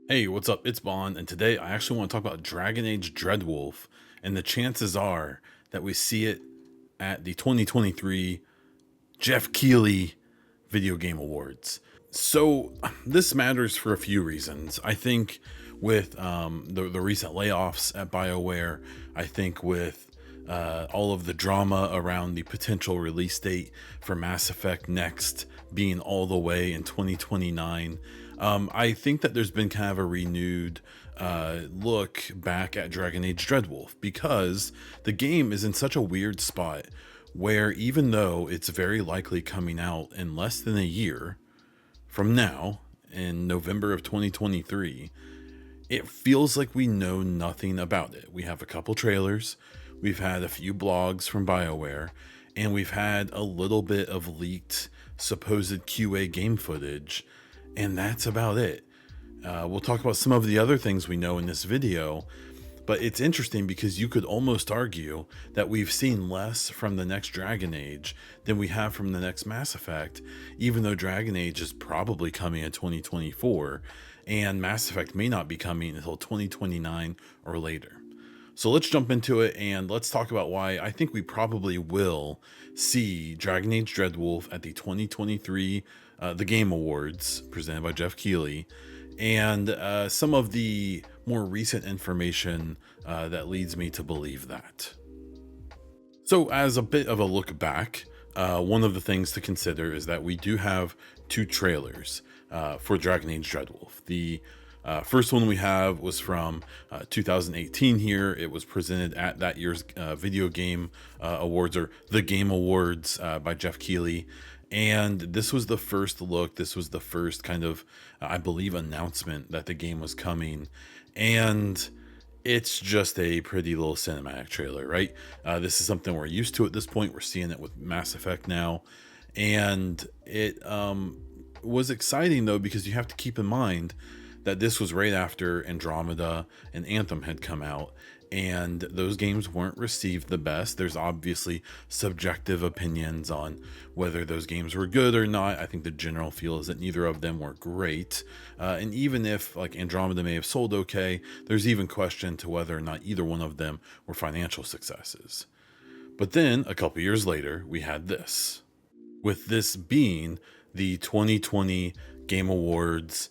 Hey, what's up? It's Bond, and today I actually want to talk about Dragon Age Dreadwolf, and the chances are that we see it at the 2023 Jeff Keighley Video Game Awards. So, this matters for a few reasons. I think with the recent layoffs at BioWare, I think with all of the drama around the potential release date for Mass Effect Next being all the way in 2029, I think that there's been kind of a renewed look back at Dragon Age Dreadwolf because the game is in such a weird spot where even though it's very likely coming out in less than a year from now, in November of 2023, it feels like we know nothing about it. We have a couple trailers, we've had a few blogs from BioWare, and we've had a little bit of leaked supposed QA game footage, and that's about it. We'll talk about some of the other things we know in this video, but it's interesting because you could almost argue that we've seen less from the next Dragon Age than we have from the next Mass Effect, even though Dragon Age is probably coming in 2024 and Mass Effect may not be coming until 2029 or later. So let's jump into it and let's talk about why I think we probably will see Dragon Age Dreadwolf at the 2023 The Game Awards presented by Jeff Keighley, and some of the more recent information that leads me to believe that. So, as a bit of a look back, one of the things to consider is that we do have two trailers for Dragon Age Dreadwolf. The first one we have was from 2018 here. It was presented at that year's Video Game Awards, or the Game Awards, by Jeff Keighley. And this was the first look. This was the first kind of, I believe, announcement that the game was coming. And it's just a pretty little cinematic trailer, right? This is something we're used to at this point. We're seeing it with Mass Effect now. And it was exciting, though, because you have to keep in mind that this was right after Andromeda and Anthem had come out, and those games weren't received the best. There's obviously subjective opinions on whether those games were good or not. I think the general feel is that neither of them were great. And even if like Andromeda may have sold okay, there's even question to whether or not either one of them were financial successes. But then a couple years later, we had this. With this being the 2020 Game Awards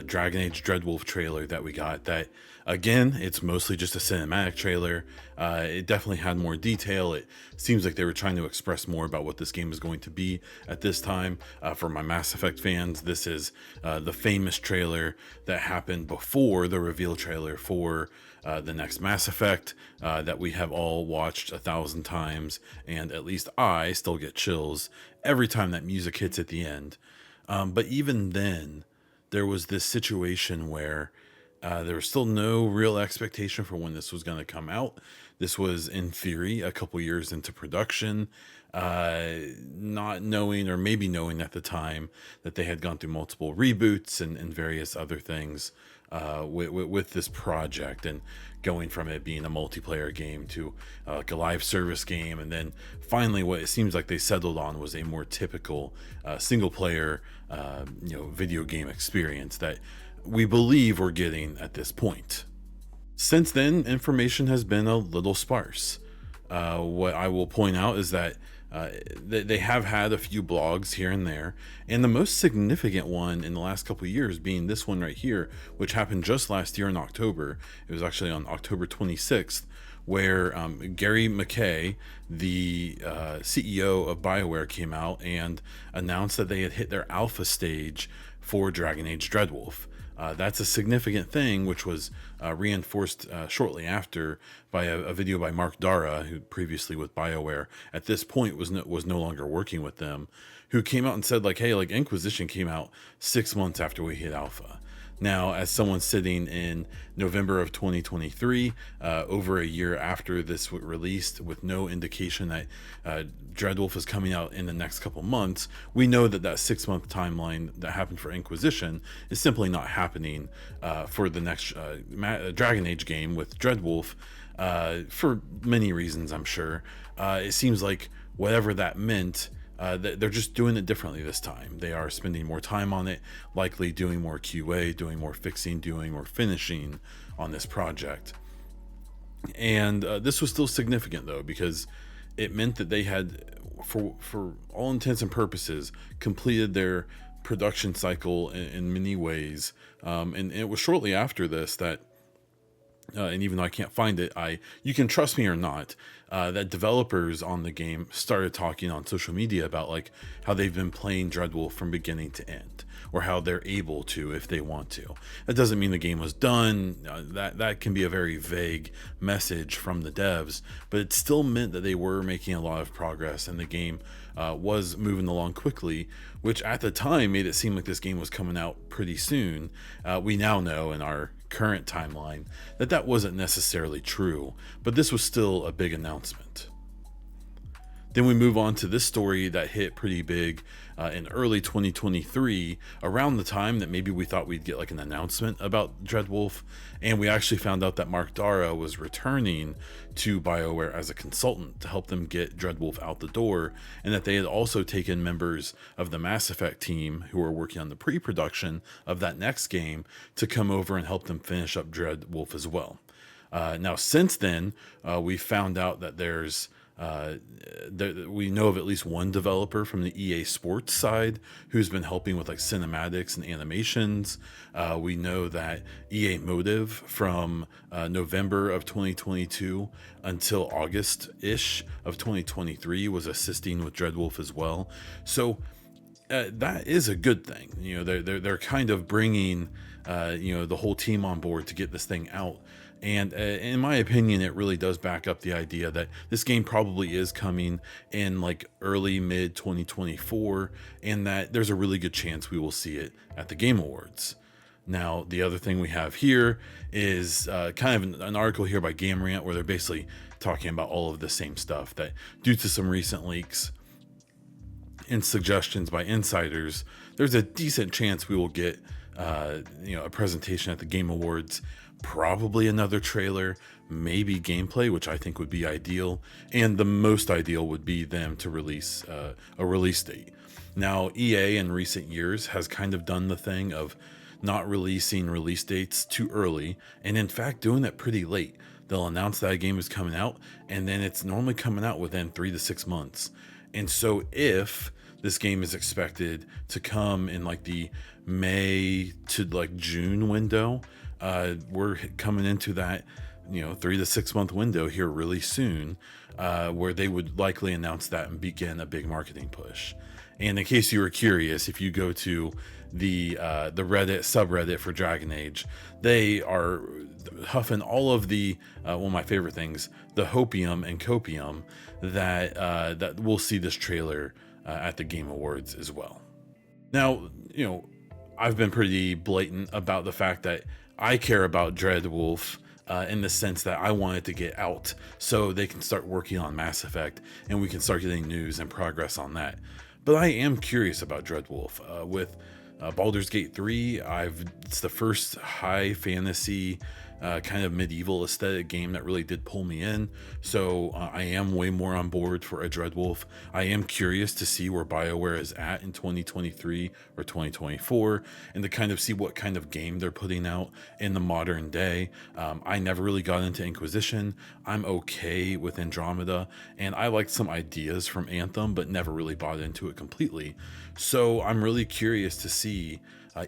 Dragon Age Dreadwolf trailer that we got, that again, it's mostly just a cinematic trailer. It definitely had more detail. It seems like they were trying to express more about what this game is going to be at this time. For my Mass Effect fans, this is the famous trailer that happened before the reveal trailer for the next Mass Effect that we have all watched 1,000 times, and at least I still get chills every time that music hits at the end. But even then, there was this situation where there was still no real expectation for when this was going to come out. This was, in theory, a couple years into production, not knowing, or maybe knowing at the time, that they had gone through multiple reboots and various other things with this project, and going from it being a multiplayer game to like a live service game, and then finally what it seems like they settled on was a more typical single player video game experience that we believe we're getting at this point. Since then, information has been a little sparse. What I will point out is that they have had a few blogs here and there, and the most significant one in the last couple of years being this one right here, which happened just last year in October. It was actually on October 26th, where Gary McKay, the CEO of BioWare, came out and announced that they had hit their alpha stage for Dragon Age Dreadwolf. That's a significant thing, which was reinforced shortly after by a video by Mark Dara, who previously with BioWare at this point was no longer working with them, who came out and said like, hey, like Inquisition came out 6 months after we hit alpha. Now, as someone sitting in November of 2023, over a year after this was released, with no indication that Dreadwolf is coming out in the next couple months, we know that 6-month timeline that happened for Inquisition is simply not happening for the next Dragon Age game with Dreadwolf, for many reasons, I'm sure. It seems like whatever that meant, they're just doing it differently this time. They are spending more time on it, likely doing more QA, doing more fixing, doing more finishing on this project. And this was still significant though, because it meant that they had, for all intents and purposes, completed their production cycle in many ways. And it was shortly after this that, and even though I can't find it, you can trust me or not, that developers on the game started talking on social media about like how they've been playing Dreadwolf from beginning to end, or how they're able to if they want to. That doesn't mean the game was done. That can be a very vague message from the devs, but it still meant that they were making a lot of progress, and the game was moving along quickly, which at the time made it seem like this game was coming out pretty soon. We now know in our current timeline that wasn't necessarily true, but this was still a big announcement. Then we move on to this story that hit pretty big in early 2023, around the time that maybe we thought we'd get like an announcement about Dreadwolf, and we actually found out that Mark Dara was returning to BioWare as a consultant to help them get Dreadwolf out the door, and that they had also taken members of the Mass Effect team who were working on the pre-production of that next game to come over and help them finish up Dreadwolf as well. Now, since then, we found out that we know of at least one developer from the EA Sports side who's been helping with like cinematics and animations. We know that EA Motive from November of 2022 until August-ish of 2023 was assisting with Dreadwolf as well. So that is a good thing. You know, they're kind of bringing the whole team on board to get this thing out. And in my opinion, it really does back up the idea that this game probably is coming in like early mid 2024, and that there's a really good chance we will see it at the Game Awards. Now, the other thing we have here is kind of an article here by Game Rant, where they're basically talking about all of the same stuff, that due to some recent leaks and suggestions by insiders, there's a decent chance we will get a presentation at the Game Awards, probably another trailer, maybe gameplay, which I think would be ideal, and the most ideal would be them to release a release date. Now, EA in recent years has kind of done the thing of not releasing release dates too early, and in fact doing it pretty late. They'll announce that a game is coming out, and then it's normally coming out within 3 to 6 months. And so if this game is expected to come in like the May to like June window, we're coming into that 3 to 6 month window here really soon, where they would likely announce that and begin a big marketing push. And in case you were curious, if you go to the Reddit subreddit for Dragon Age, they are huffing all of the one of my favorite things, the hopium and copium, that we'll see this trailer at the Game Awards as well. Now, I've been pretty blatant about the fact that I care about Dreadwolf in the sense that I want it to get out so they can start working on Mass Effect and we can start getting news and progress on that. But I am curious about Dreadwolf. With Baldur's Gate 3, it's the first high fantasy kind of medieval aesthetic game that really did pull me in. So I am way more on board for a Dreadwolf. I am curious to see where BioWare is at in 2023 or 2024, and to kind of see what kind of game they're putting out in the modern day. I never really got into Inquisition. I'm okay with Andromeda, and I liked some ideas from Anthem, but never really bought into it completely. So I'm really curious to see,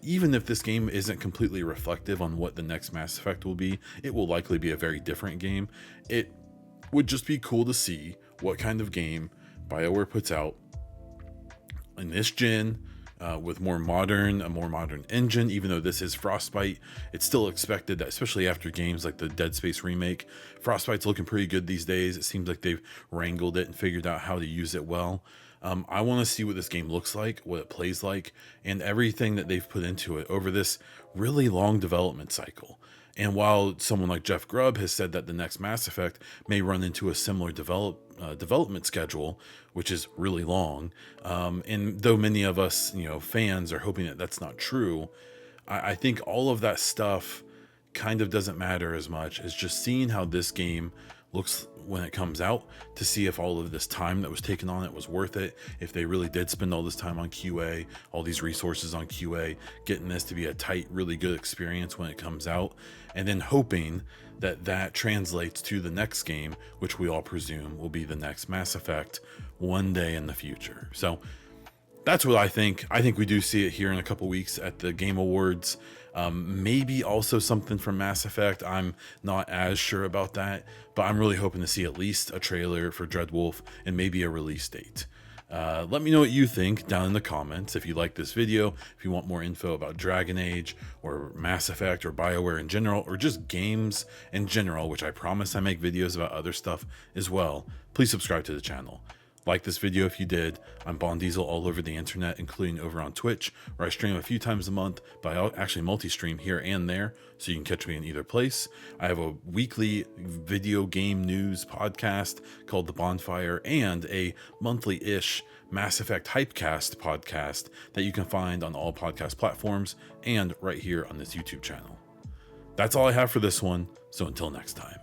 even if this game isn't completely reflective on what the next Mass Effect will be, it will likely be a very different game. It would just be cool to see what kind of game BioWare puts out in this gen, with a more modern engine. Even though this is Frostbite, it's still expected that, especially after games like the Dead Space remake, Frostbite's looking pretty good these days. It seems like they've wrangled it and figured out how to use it well. I want to see what this game looks like, what it plays like, and everything that they've put into it over this really long development cycle. And while someone like Jeff Grubb has said that the next Mass Effect may run into a similar development schedule, which is really long, and though many of us, fans are hoping that that's not true, I think all of that stuff kind of doesn't matter as much as just seeing how this game looks when it comes out, to see if all of this time that was taken on it was worth it, if they really did spend all this time on QA, all these resources on QA, getting this to be a tight, really good experience when it comes out, and then hoping that that translates to the next game, which we all presume will be the next Mass Effect one day in the future. So that's what I think. I think we do see it here in a couple weeks at the Game Awards. Maybe also something from Mass Effect. I'm not as sure about that, but I'm really hoping to see at least a trailer for Dreadwolf and maybe a release date. Let me know what you think down in the comments. If you like this video, if you want more info about Dragon Age or Mass Effect or BioWare in general, or just games in general, which I promise I make videos about other stuff as well, please subscribe to the channel. Like this video if you did. I'm Bon Diesel all over the internet, including over on Twitch, where I stream a few times a month, but I actually multi-stream here and there, so you can catch me in either place. I have a weekly video game news podcast called The Bonfire, and a monthly-ish Mass Effect Hypecast podcast that you can find on all podcast platforms and right here on this YouTube channel. That's all I have for this one, so until next time.